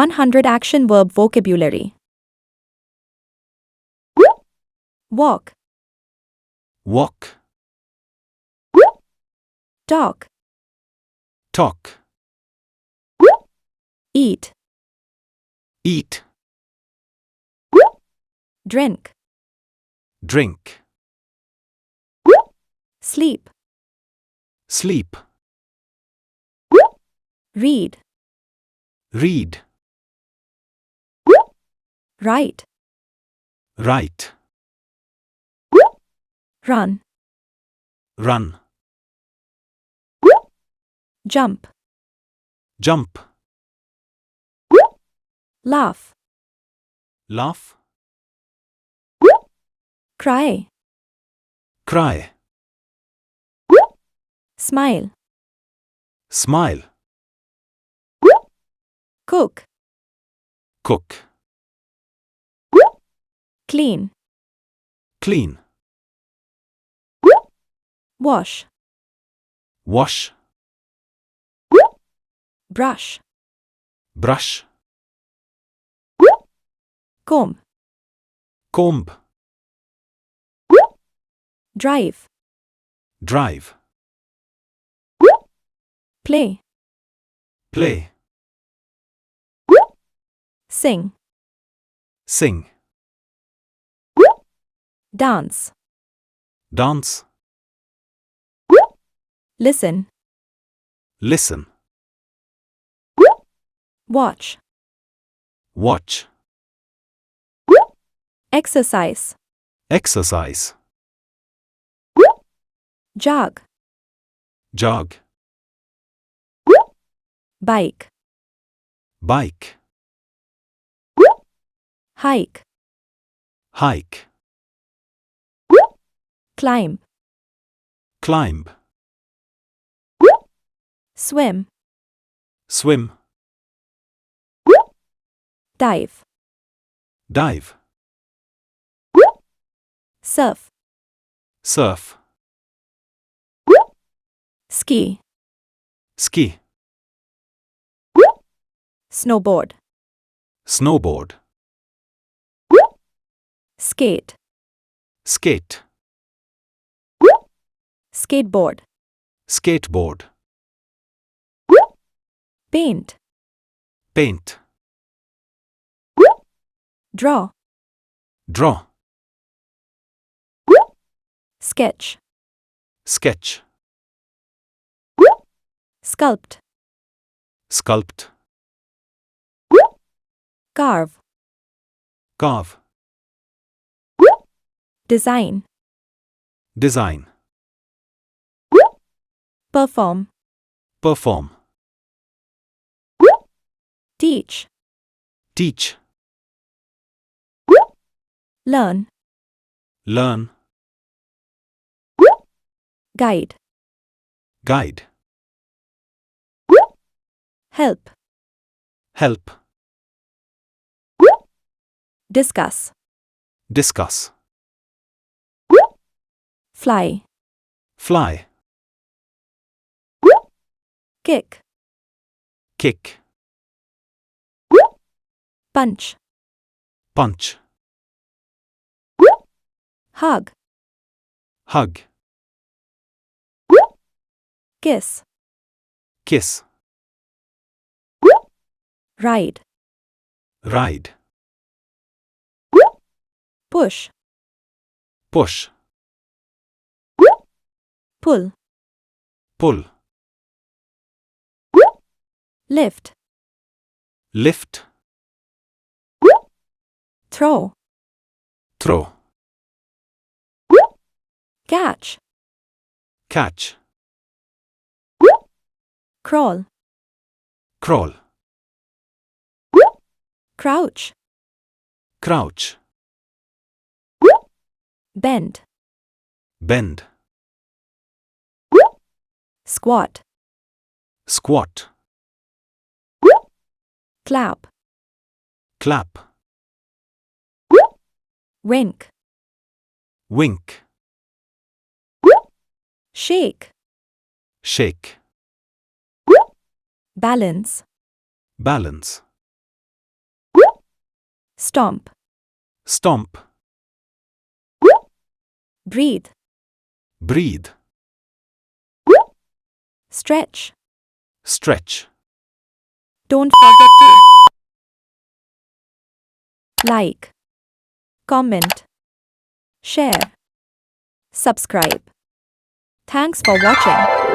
100 action verb vocabulary. Walk, Walk. talk, Talk. eat, Eat. drink, Drink. sleep, Sleep. read, Read. write, Write. run, Run. jump, Jump. laugh, Laugh. cry, Cry. smile, Smile. cook, Cook. clean, Clean. wash, Wash. brush, Brush. comb, Comb. drive, Drive. play, Play. sing, Sing. dance, Dance. listen, Listen. watch, Watch. exercise, Exercise. jog, Jog. bike, Bike. hike, Hike. climb, Climb. swim, Swim. dive, Dive. surf, Surf. ski, Ski. snowboard, Snowboard. skate, Skate. skateboard, Skateboard. paint, Paint. draw, Draw. sketch, Sketch. sculpt, Sculpt. carve, Carve. design, Design. perform, Perform. teach, Teach. learn, Learn. guide, Guide. help, Help. discuss, Discuss. fly, Fly. kick, Kick. punch, Punch. hug, Hug. kiss, Kiss. ride, Ride. push, Push. pull, Pull. lift, Lift. throw, Throw. catch, Catch. crawl, Crawl. crouch, Crouch. bend, Bend. squat, Squat. clap, Clap. wink, Wink. shake, Shake. balance, Balance. Stomp. Stomp. Breathe. Breathe. Stretch. Stretch. Don't forget to like, comment, share, subscribe. Thanks for watching.